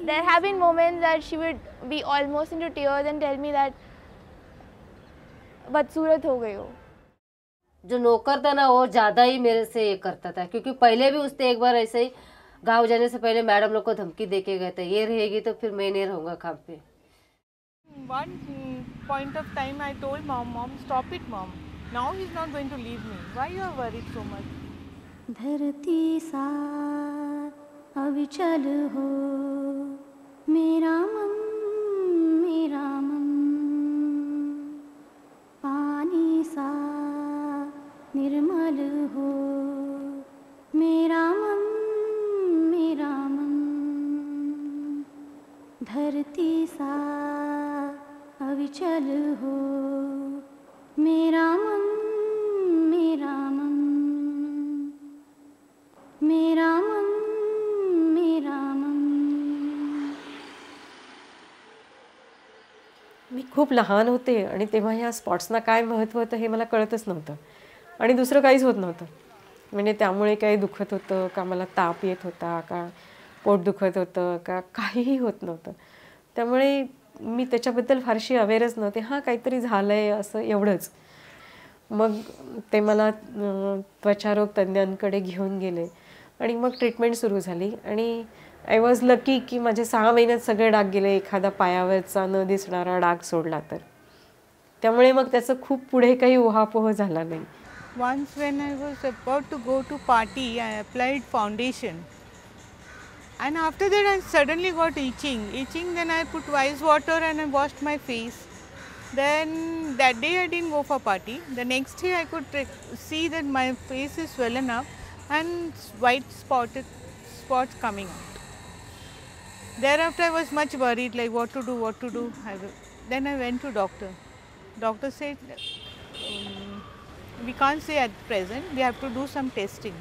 There have been moments that she would be almost into tears and tell me that बदसूरत हो गई हो. जो नौकर था ना वो ज़्यादा ही मेरे से ये करता था, क्योंकि पहले भी उसने एक बार ऐसे ही गाँव जाने से पहले मैडम लोग को धमकी दे के गए थे, ये रहेगी तो फिर मैं नहीं रहूँगा काम पे. One point of time I told mom, stop it mom. Now he's not going to leave me. Why you are worried so much? धरती सा अविचल हो मेरा मन, मेरा मन. पानी सा निर्मल हो मेरा मन, मेरा मन. धरती सा अविचल हो मेरा मन, मेरा मन. मेरा मन, मेरा मन. मी खूप लहान होते आणि तेव्हा ह्या स्पॉट्सना काय महत्त्व होतं हे मला कळतच नव्हतं आणि दुसरं काहीच होत नव्हतं. म्हणजे त्यामुळे काही दुखत होतं का, मला ताप येत होता का, पोट दुखत होतं का, काहीही होत नव्हतं. त्यामुळे मी त्याच्याबद्दल फारशी अवेअरच नव्हते. हां, काहीतरी झालं आहे असं एवढंच. मग ते मला त्वचारोग तज्ज्ञांकडे घेऊन गेले आणि मग ट्रीटमेंट सुरू झाली आणि आय वॉज लकी की माझे 6 महिन्यात सगळे डाग गेले, एखादा पायावरचा न दिसणारा डाग सोडला तर. त्यामुळे मग त्याचं खूप पुढे काही उहापोह झाला नाही. Once when I was about to go to party, I applied foundation. And after that I suddenly got itching. Then I put ice water and I washed my face. Then that day I didn't go for party. The next day I could see that my face is swollen up and white spots coming out. Thereafter I was much worried, like what to do. Then I went to doctor. Doctor said, we can't say at present, we have to do some testing.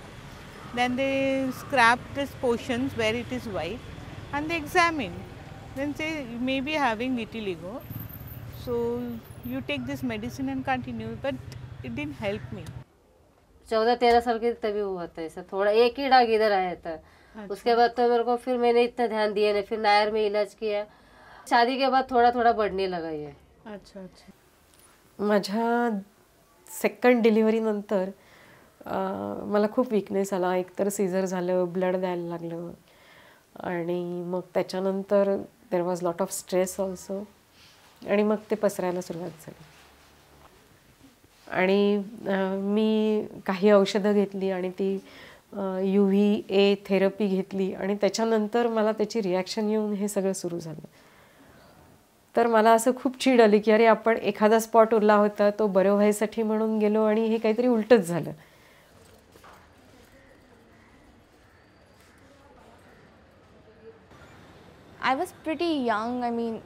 Then they scrapped these portions where it is white and they examined. Then say you may be having vitiligo, so you take this medicine and continue. But it didn't help me. 14-13 साल की तभी हुआ था ऐसा, थोड़ा एक ही डाग इधर आया था. उसके बाद तो मेरे को फिर मैंने इतना ध्यान दिया नहीं, फिर नायर में इलाज किया. शादी के बाद थोड़ा थोड़ा बढ़ने लगा ये. अच्छा अच्छा. माझ्या सेकंड डिलिव्हरीनंतर मला खूप विकनेस आला. एकतर सीझर झालं, ब्लड द्यायला लागलं आणि मग त्याच्यानंतर there was lot of stress also आणि मग ते पसरायला सुरुवात झाली. आणि मी काही औषधं घेतली आणि ती UVA थेरपी घेतली आणि त्याच्यानंतर मला त्याची रिॲक्शन येऊन हे सगळं सुरू झालं. तर मला असं खूप चीड आली की अरे आपण एखादा स्पॉट उरला होता तो बरं व्हायसाठी म्हणून गेलो आणि हे काहीतरी उलटच झालं. I was pretty young, I mean,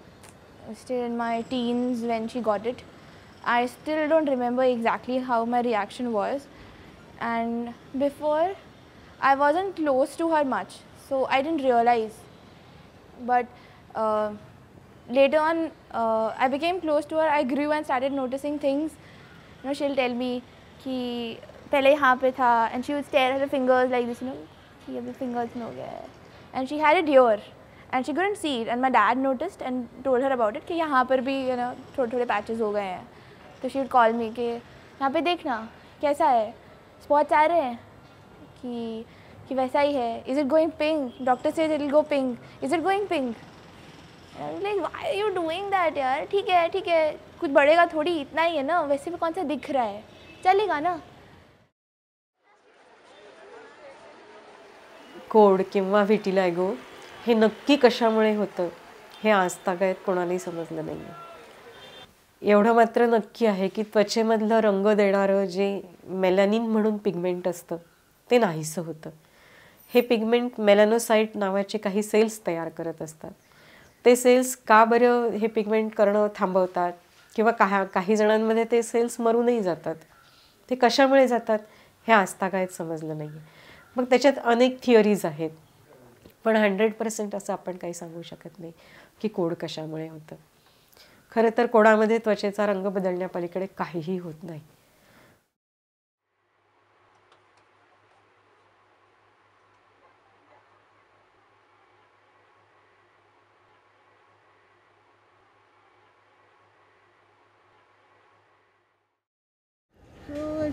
still in my teens when she got it. I still don't remember exactly how my reaction was. And before, I wasn't close to her much, so I didn't realize. But later on, I became close to her. I grew and started noticing things. You know, she'll tell me कि पहले यहाँ पे था, and she would stare at her fingers like this, you know, कि अभी fingers में हो गया है. And she had it here, and she couldn't see it. And my dad noticed and told her about it कि यहाँ पर भी, you know, थोड़े patches हो गए हैं. तो she would call me कि यहाँ पे देखना कैसा है, spots आ रहे हैं कि वैसा ही है. Is it going pink? Doctor says it will go pink. Is it going pink? I was like, why are you doing that यार? ठीक है, कुछ बढ़ेगा थोड़ी, इतना ही है ना, वैसे भी कौन सा दिख रहा है, चलेगा ना. कोड किंवा व्हिटिलायगो हे नक्की कशामुळे होतं हे आजतागायत कोणालाही समजलं नाही आहे. एवढं मात्र नक्की आहे की त्वचेमधलं रंग देणारं जे मेलॅनिन म्हणून पिगमेंट असतं ते नाहीसं होतं. हे पिगमेंट मेलॅनोसाइट नावाचे काही सेल्स तयार करत असतात. ते सेल्स का बरं हे पिगमेंट करणं थांबवतात किंवा काही जणांमध्ये ते सेल्स मरूनही जातात. ते कशामुळे जातात हे आजतागायत समजलं नाही आहे. मग त्याच्यात अनेक थिअरीज आहेत, पण 100% असं आपण काही सांगू शकत नाही की कोड कशामुळे होतं. खरं तर कोडामध्ये त्वचेचा रंग बदलण्यापलीकडे काहीही होत नाही.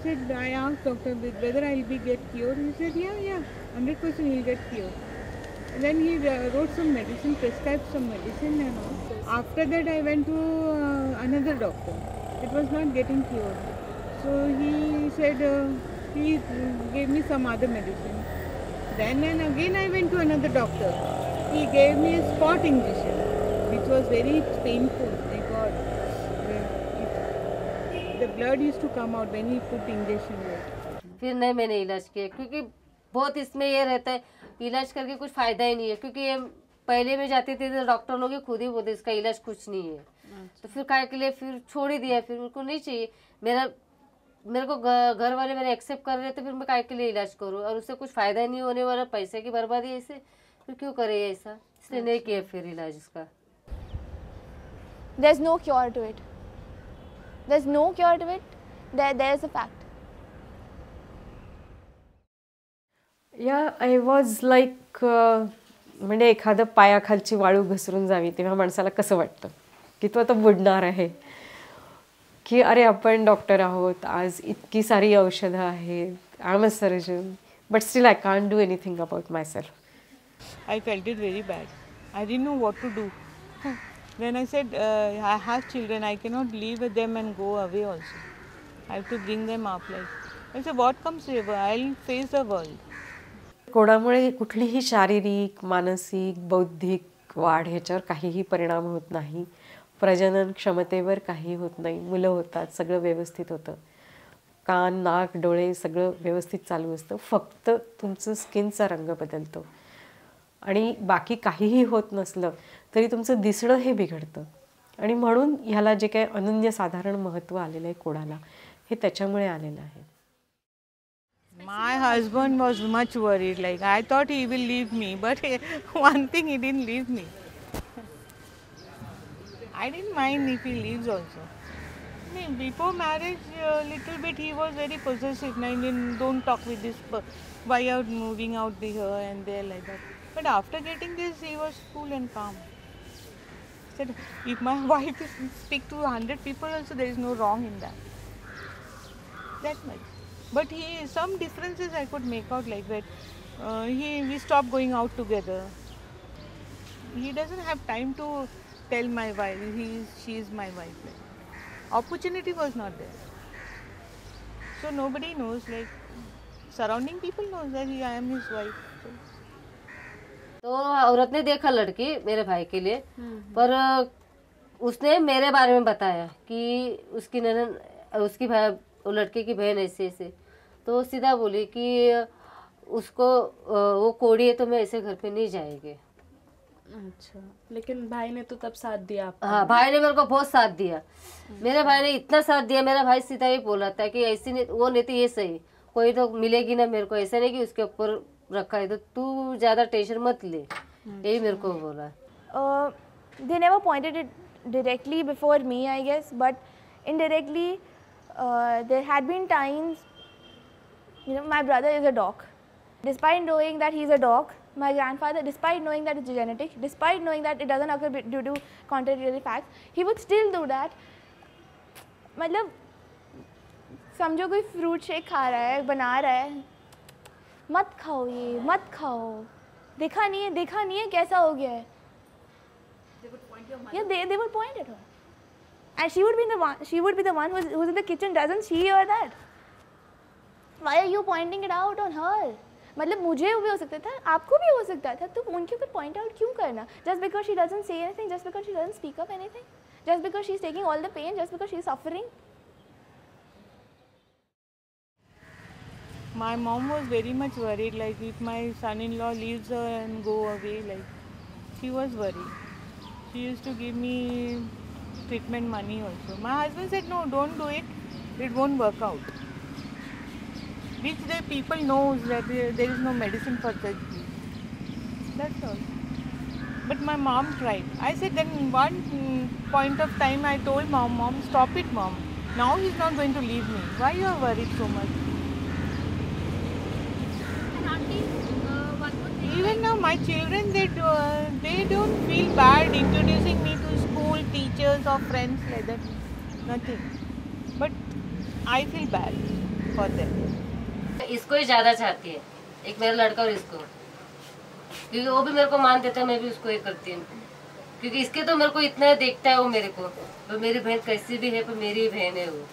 said, I asked doctor whether I'll be get cured. He said, yeah, 100% you'll get cured. And then he wrote some medicine, prescribed some medicine and all. After that I went to another doctor. It was not getting cured. So he said, he gave me some other medicine. Then and again I went to another doctor. He gave me a spot injection, which was very painful. My God. The blood used to come out when he put injection there. फिर नहीं मैंने इलाज किया, क्योंकि बहुत इसमें ये रहता है इलाज करके कुछ फायदा ही नहीं है, क्योंकि ये पहले में जाती थी तो डॉक्टर लोग खुद ही बोलते इसका इलाज कुछ नहीं है। तो फिर काय के लिए फिर छोड़ ही दिया, फिर उनको नहीं चाहिए। मेरे को घर वाले मेरे एक्सेप्ट कर रहे थे, फिर मैं काय के लिए इलाज करूँ, और उससे कुछ फायदा ही नहीं होने वाला, पैसे की बर्बादी ऐसे, फिर क्यों करे ऐसा, इसलिए नहीं किया फिर इलाज इसका। There's no cure to it. There's no cure to it. There's a fact. I was like म्हणजे एखादं पायाखालची वाळू घसरून जावी तेव्हा माणसाला कसं वाटतं की तो आता बुडणार आहे, की अरे आपण डॉक्टर आहोत, आज इतकी सारी औषधं आहेत, I am a surgeon, but still I can't do anything about myself. I felt it very bad. I didn't know what to do. Then I said, I have children, I cannot leave with them and go away also. I have to bring them up. I said, what comes over? I'll face the world. कोणामुळे कुठलीही शारीरिक, मानसिक, बौद्धिक वाढ ह्याच्यावर काहीही परिणाम होत नाही. प्रजनन क्षमतेवर काही होत नाही. मुलं होतात, सगळं व्यवस्थित होतं. कान, नाक, डोळे सगळं व्यवस्थित चालू असतं. फक्त तुमचं स्किनचा रंग बदलतो. आणि बाकी काहीही होत नसलं तरी तुमचं दिसणं हे बिघडतं. आणि म्हणून ह्याला जे काही अनन्यसाधारण महत्त्व आलेलं आहे कोणाला, हे त्याच्यामुळे आलेलं आहे. My husband was much worried. Like I thought he will leave me, but one thing he didn't leave me. I didn't mind if he leaves also. I mean, before marriage, little bit he was very possessive. I mean, don't talk with this. Why you are moving out here and there like that? But after getting this, he was cool and calm. He said, if my wife speak to 100 people, also there is no wrong in that. That much. But some differences I could make out like that. We stopped going out together. He doesn't have time to tell my wife she is my wife. Opportunity was not there. So nobody knows. Like surrounding people knows that I am his wife. तो औरत ने देखा लड़की मेरे भाई के लिए, पर उसने मेरे बारे में बताया कि उसकी ननद, उसकी भाई, वो लड़के की बहन ऐसे ऐसे, तो सीधा बोली कि उसको वो कोड़ी है तो मैं ऐसे घर पे नहीं जाएगी. अच्छा, लेकिन भाई ने तो तब साथ दिया आपको? हाँ, भाई ने मेरे को बहुत साथ दिया. मेरे भाई ने इतना साथ दिया, मेरा भाई सीधा ही बोला था कि ऐसी नहीं, वो नहीं तो ये सही, कोई तो मिलेगी ना मेरे को, ऐसा नहीं कि उसके ऊपर रखा है तो तू ज्यादा टेंशन मत ले, यही मेरे को बोला. They never pointed it directly before me, I guess, but indirectly there had been times, my brother is a doc. Despite knowing that he's a doc, my grandfather, despite knowing that it's genetic, despite knowing that it doesn't occur due to contrary facts, he would still do that. मतलब समझो कोई fruit shake खा रहा है, बना रहा है, मत खाओ ये, मत खाओ, देखा नहीं है कैसा हो गया है. Yeah, they would point at her, and she would be the one who's in the kitchen. Doesn't she hear that? Why are you pointing it out on her? मतलब मुझे भी हो सकता था, आपको भी हो सकता था, तो उनके ऊपर point out क्यों करना? Just because she doesn't say anything, just because she doesn't speak up anything, just because she's taking all the pain, just because she's suffering. My mom was very much worried, like if my son-in-law leaves her and go away, like she was worried. She used to give me treatment money also. My husband said, no, don't do it, it won't work out. Which the people knows that there is no medicine for such things. That's all. But my mom tried. I said then one point of time I told mom, stop it mom. Now he's not going to leave me. Why you are worried so much? Even now my children, they don't feel bad introducing me to school, teachers or friends like that. Nothing. But I feel bad. for them. इसको ही ज्यादा चाहती है, एक मेरा लड़का और इसको, क्योंकि वो भी मेरे को मान देता है, मैं भी उसको ये करती हूँ, क्योंकि इसके तो मेरे को इतना देखता है वो मेरे को, तो मेरी बहन कैसी भी है पर मेरी बहन है वो।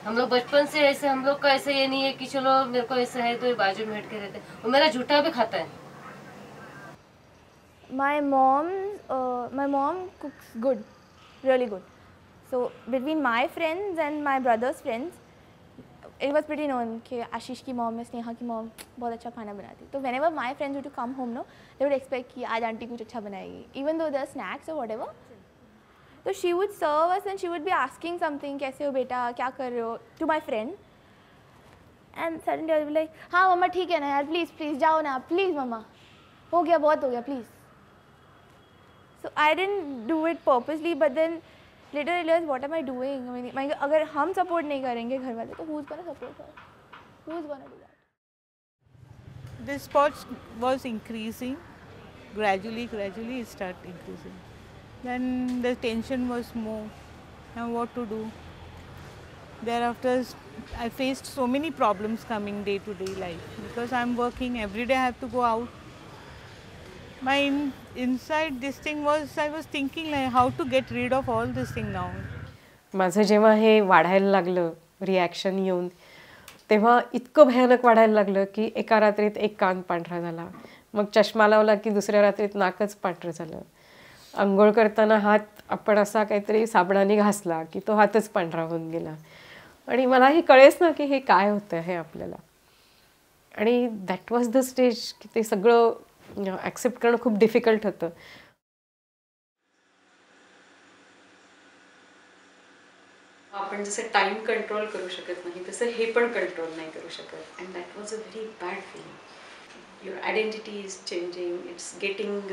हम लोग बचपन से ऐसे, हम लोग का ऐसे ये नहीं है कि चलो मेरे को ऐसा है तो ये बाजू में हट के रहते हैं। वो मेरा झूठा भी खाता है। My mom cooks good, really good. So between my friends and my brother's friends, it was pretty known कि आशीष की mom या स्नेहा की mom बहुत अच्छा खाना बनाती. तो whenever my friends would to come home, no, they would expect कि आज आंटी कुछ अच्छा बनाएगी, even though there are snacks or whatever. So she would serve us and she would be asking something, कैसे हो बेटा, क्या कर रहे हो, to my friend. And suddenly I would be like, हाँ मम्मा ठीक है ना यार, please please जाओ ना, please मम्मा, हो गया बहुत हो गया, please. So I didn't do it purposely, but then later I realized what am I doing? I mean, अगर हम support नहीं करेंगे घर वाले, तो who's gonna support her? Who's gonna do that? The sports was increasing, gradually it started increasing. Then the tension was more, and what to do. Thereafter, I faced so many problems coming day to day life, because I'm working, every day I have to go out. My inside this thing was, I was thinking like how to get rid of all this thing now. माझं जेव्हा हे वाढायला लागलं reaction येऊन, तेव्हा इतकं भयानक वाढायला लागलं की एका रात्रीत एक कान पांढरा झाला, मग चष्मा लावला की दुसऱ्या रात्रीत नाकच पांढरं झालं, अंघोळ करताना हात आपण असा काहीतरी साबणाने घासला की तो हातच पांढरा होऊन गेला. आणि मला हे कळेच ना की हे काय होतं हे आपल्याला. आणि दॅट वॉज द स्टेज की ते सगळं ॲक्सेप्ट करणं खूप डिफिकल्ट होतं. आपण जसं टाइम कंट्रोल करू शकत नाही तसं हे पण कंट्रोल नाही करू शकत. And that was a very bad feeling. Your identity is changing, it's getting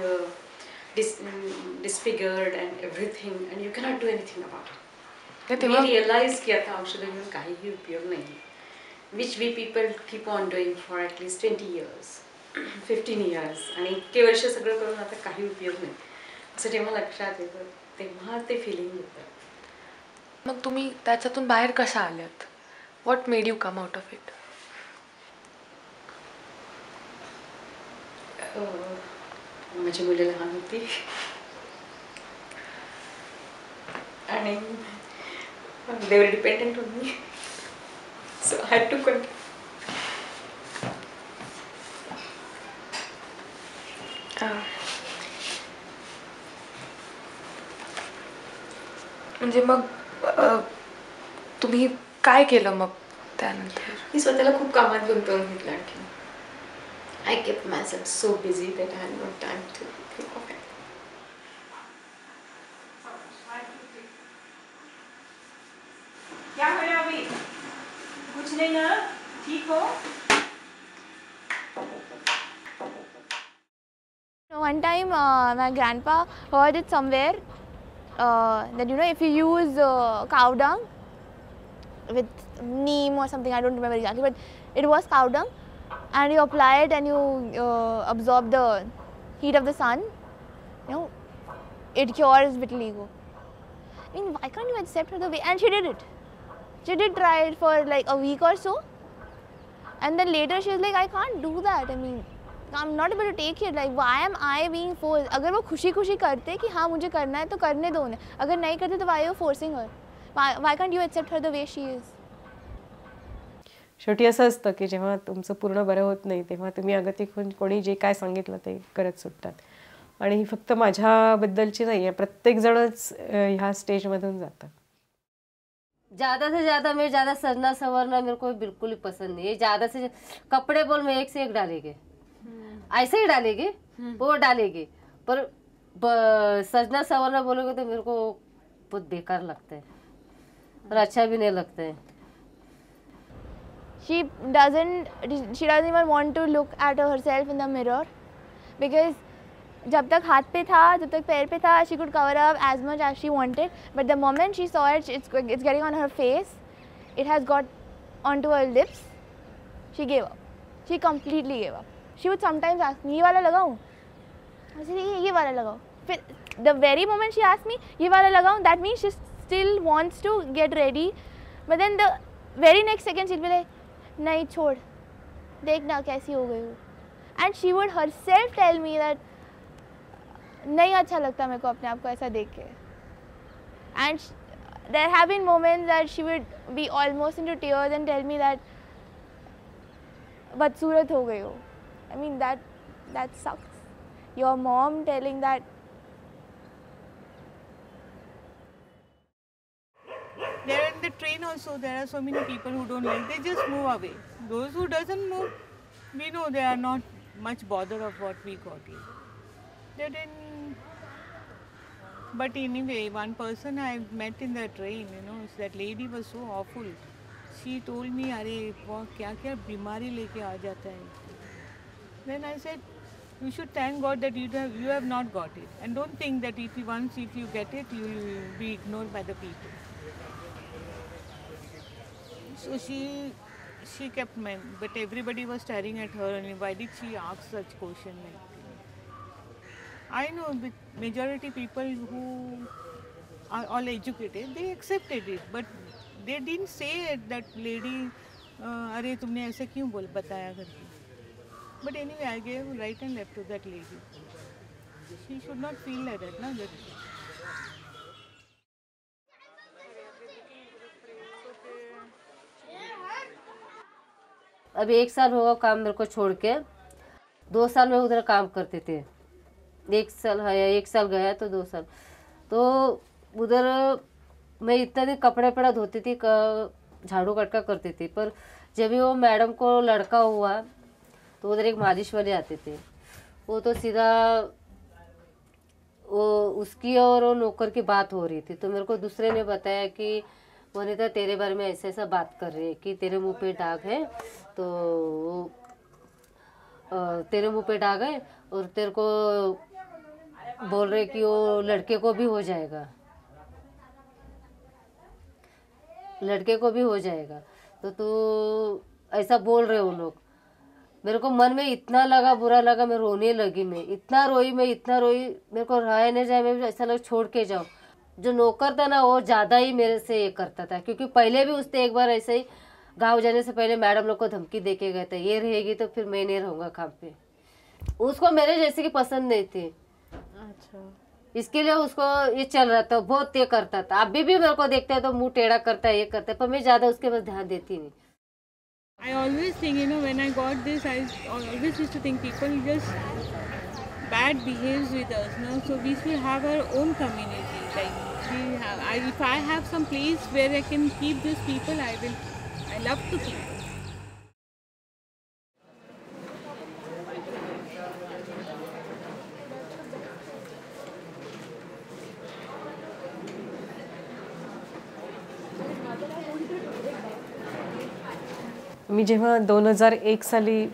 disfigured and everything, and you cannot do anything about it. We realize की आता औषधं घेऊन काहीही उपयोग नाही, which we people keep on doing for at least 20 years, 15 years, आणि इतके वर्ष सगळं करून आता काही उपयोग नाही असं जेव्हा लक्षात येतं तेव्हा ते फिलिंग येतं. मग तुम्ही त्याच्यातून बाहेर कशा आल्यात? What made you come out of it? माझी मुलं लहान होती आणि they were dependent on me, so I had to continue. म्हणजे मग तुम्ही काय केलं मग त्यानंतर? मी स्वतःला खूप कामात गुंतवून घेतलं. आणखी I kept myself so busy that I had no time to think of it. क्या हो रहा है अभी? कुछ नहीं ना? ठीक हो? One time my grandpa heard it somewhere that if you use cow dung with neem or something, I don't remember exactly, but it was cow dung, and you apply it and you absorb the heat of the sun, it cures vitiligo. I mean, why can't you accept her the way? And she did it. She did try it for like a week or so, and then later she was like, I can't do that. I mean, I'm not able to take it. Like, why am I being forced? अगर वो खुशी खुशी करते कि हाँ मुझे करना है तो करने दो उन्हें. अगर नहीं करते तो why are you forcing her? Why can't you accept her the way she is? शेवटी असं असतं की जेव्हा तुमचं पूर्ण बरं होत नाही तेव्हा तुम्ही अगतिक होऊन कोणी जे काय सांगितलं ते करत सुटतात. आणि ही फक्त माझ्याबद्दलची नाही आहे, प्रत्येकजणच ह्या स्टेजमधून जातं. ज़्यादा से ज़्यादा मैं ज़्यादा सजना संवरना मेरे को बिल्कुल ही पसंद नहीं है. ज़्यादा से कपड़े बोल में एक से एक डालेंगे, ऐसे ही डालेंगे, वो डालेंगे, पर सजना संवरना बोलोगे तो मेरे को बहुत बेकार लगता है और अच्छा भी नहीं लगता है. She doesn't even want to look at herself in the mirror, because जब तक हाथ पे था, जब तक पैर पे था, she could cover up as much as she wanted. But the moment she saw it, it's getting on her face, it has got onto her lips, she gave up. She completely gave up. She would sometimes ask me, ये वाला लगाऊं? I said, ये वाला लगाओ. फिर the very moment she asked me, ये वाला लगाऊं, that means she still wants to get ready. But then very next second she'll be like, नहीं छोड़, देखना कैसी हो गई हूँ. And she would herself tell me that नहीं अच्छा लगता मेरे को अपने आप को ऐसा देख के. And there have been moments that she would be almost into tears and tell me that बदसूरत हो गई हो. I mean that sucks. Your mom telling that. There in the train also, there are so many people who don't like, they just move away. Those who doesn't move, we know they are not much bother of what we got in. They didn't. But anyway, one person I met in the train, that lady was so awful. She told me, अरे वो क्या क्या बीमारी लेके आ जाता है. Then I said, you should thank God that you have not got it, and don't think that if you get it, you will be ignored by the people. So she kept but everybody was staring at her, and why did she ask such question? I know majority people who are all educated, they accepted it, but they didn't say that lady, अरे तुमने ऐसे क्यों बताया करके. But anyway, I gave right and left to that lady. She should not feel like that, na? अभी 1 साल होगा काम मेरे को छोड़ के. 2 साल में उधर काम करते थे. 1 साल है, 1 साल गया तो 2 साल. तो उधर मैं इतना दिन कपड़े पड़ा धोती थी, झाड़ू कटका करती थी. पर जब भी वो मैडम को लड़का हुआ तो उधर एक मालिश वाले आते थे. वो तो सीधा वो उसकी और वो नौकर की बात हो रही थी. तो मेरे को दूसरे ने बताया कि वनिता तेरे बारे में ऐसा ऐसा बात कर रही है कि तेरे मुंह पे दाग है, तो तेरे मुंह पे दाग है और तेरे को बोल रहे कि वो लड़के को भी हो जाएगा, लड़के को भी हो जाएगा. तो तू ऐसा बोल रहे वो लोग. मेरे को मन में इतना लगा, बुरा लगा, मैं रोने लगी. मैं इतना रोई, मेरे को रहा नहीं जाए. मैं ऐसा लगा छोड़ के जाओ. जो नौकर था ना वो ज़्यादा ही मेरे से ये करता था, क्योंकि पहले भी उसने एक बार ऐसे ही गाँव जाने से पहले मैडम लोग को धमकी दे के गए थे, ये रहेगी तो फिर मैं नहीं रहूँगा काम पे. उसको मेरे जैसे की पसंद नहीं थी. अच्छा. इसके लिए उसको ये चल रहा था, बहुत ये करता था. अभी भी मेरे को देखते हैं तो मुंह टेढ़ा करता है, ये करता है, पर मैं ज़्यादा उसके पास ध्यान देती नहीं. I always think, when I got this, I always used to think people just bad behaves with us, no? So we should have our own community. Like if I have some place where I can keep these people, I love to keep them. मी जेव्हा 2001 साली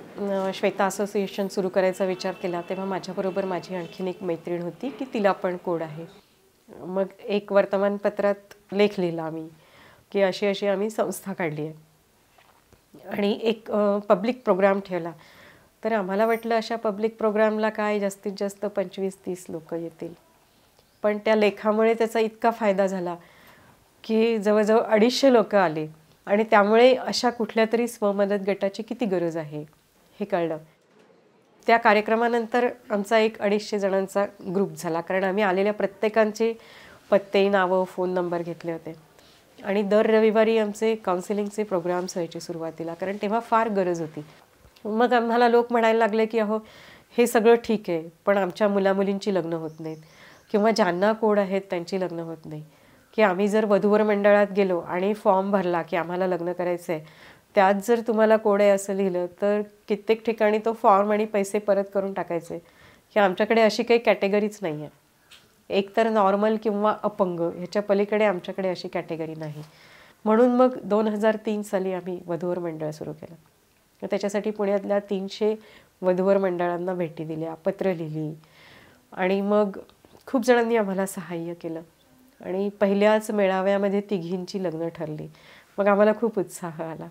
Shweta association सुरू करायचा विचार केला तेव्हा माझ्याबरोबर माझी आणखीन एक मैत्रीण होती की तिला पण कोड आहे. मग एक वर्तमानपत्रात लेख लिहिला आम्ही की अशी अशी आम्ही संस्था काढली आहे आणि एक पब्लिक प्रोग्राम ठेवला. तर आम्हाला वाटलं अशा पब्लिक प्रोग्रामला काय जास्तीत जास्त 25-30 लोक येतील, पण त्या लेखामुळे त्याचा इतका फायदा झाला की जवळजवळ 250 लोक आले आणि त्यामुळे अशा कुठल्या तरी स्वमदत गटाची किती गरज आहे हे कळलं. त्या कार्यक्रमानंतर आमचा एक 250 जणांचा ग्रुप झाला, कारण आम्ही आलेल्या प्रत्येकांचे पत्ते, नावं, फोन नंबर घेतले होते आणि दर रविवारी आमचे काउन्सिलिंगचे प्रोग्राम्स व्हायचे सुरुवातीला, कारण तेव्हा फार गरज होती. मग आम्हाला लोक म्हणायला लागले की अहो हे सगळं ठीक आहे, पण आमच्या मुलामुलींची लग्न होत नाहीत किंवा ज्यांना कोड आहेत त्यांची लग्न होत नाही. की आम्ही जर वधूवर मंडळात गेलो आणि फॉर्म भरला की आम्हाला लग्न करायचं आहे, त्यात जर तुम्हाला कोड आहे असं लिहिलं तर कित्येक ठिकाणी तो फॉर्म आणि पैसे परत करून टाकायचे की आमच्याकडे अशी काही कॅटेगरीच नाही आहे. एकतर नॉर्मल किंवा अपंग, ह्याच्या पलीकडे आमच्याकडे अशी कॅटेगरी नाही. म्हणून मग 2003 साली आम्ही वधूवर मंडळ सुरू केलं. त्याच्यासाठी पुण्यातल्या 300 वधूवर मंडळांना भेटी दिल्या, पत्र लिहिली आणि मग खूप जणांनी आम्हाला सहाय्य केलं आणि पहिल्याच मेळाव्यामध्ये तिघींची लग्न ठरली. मग आम्हाला खूप उत्साह आला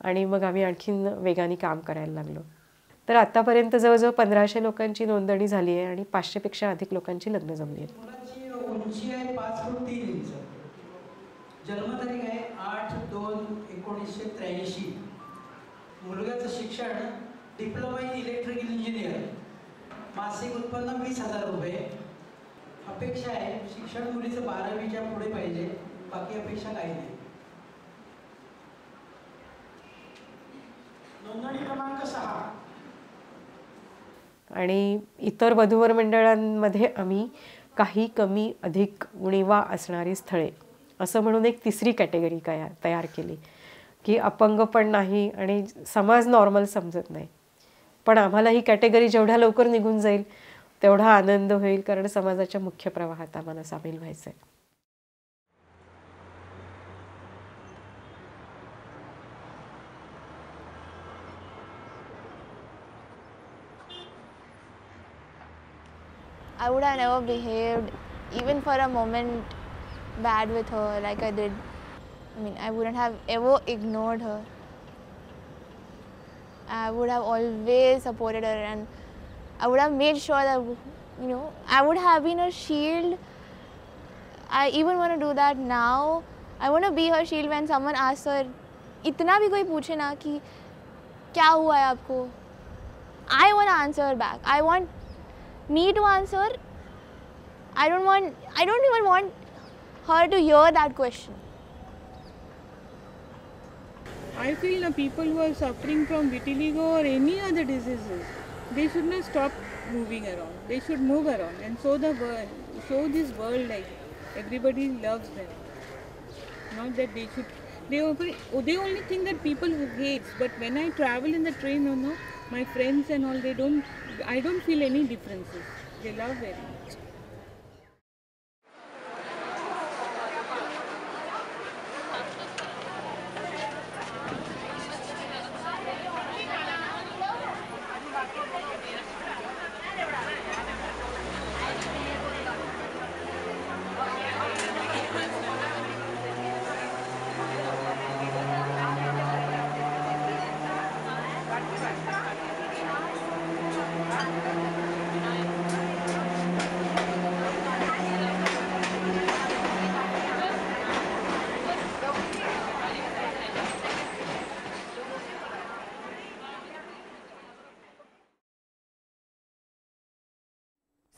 आणि मग आम्ही आणखीन वेगाने काम करायला लागलो. तर आतापर्यंत जवळजवळ 1500 लोकांची नोंदणी झाली आहे आणि 500 पेक्षा अधिक लोकांची लग्न जमली आहेत. उंची आहे 5 फूट 3 इंच, जन्मतारीख आहे 8/2/19 1983. मुलग्याचं शिक्षण डिप्लोमा इन इलेक्ट्रिकल इंजिनियर, मासिक उत्पन्न 20,000 रुपये. अपेक्षा आहे शिक्षण मुलीचं 12वीच्या पुढे पाहिजे, बाकी अपेक्षा काही नाही. नोंदणी क्रमांक 6. आणि इतर वधूवर मंडळांमध्ये आम्ही काही कमी अधिक उणीवा असणारी स्थळे असं म्हणून एक तिसरी कॅटेगरी तयार केली की अपंग पण नाही आणि समाज नॉर्मल समजत नाही, पण आम्हाला ही कॅटेगरी जेवढ्या लवकर निघून जाईल तेवढा आनंद होईल, कारण समाजाच्या मुख्य प्रवाहात आम्हाला सामील व्हायचं आहे. I would have never behaved, even for a moment, bad with her like I did. I mean, I wouldn't have ever ignored her. I would have always supported her, and I would have made sure that, you know, I would have been her shield. I even want to do that now. I want to be her shield when someone asks her, इतना भी कोई पूछे ना कि क्या हुआ है आपको, I want to answer back. I want me to answer. I don't even want her to hear that question. I feel people who are suffering from vitiligo or any other diseases, they should not stop moving around. They should move around and show the world, show this world like everybody loves them. Not that they should. They only think that people who hates. But when I travel in the train, my friends and all, I don't feel any differences. They love very much.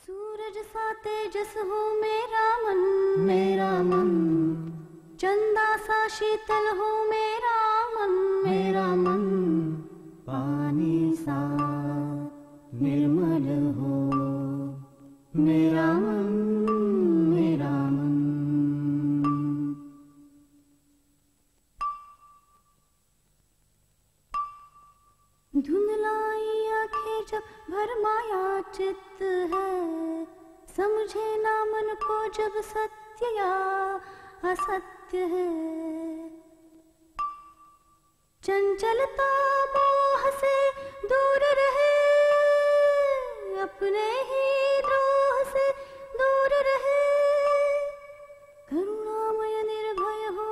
सूरज सा तेजस हो मेरा मन, चंदा सा शीतल हो मेरा मन, पानी सा निर्मल हो मेरा मन. धुंधलाई आंखें जब भरमाया चित्त है, समझे ना मन को जब सत्य या असत्य है. चंचलता मोह से दूर रहे, अपने ही द्रोह से दूर रहे. करुणामय निर्भय हो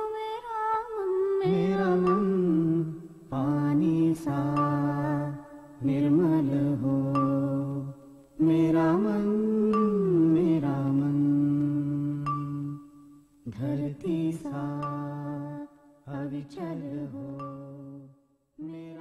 मेरा मन, पानी सा निर्मल हो मेरा मन. धरती सा अविचल हो मेरा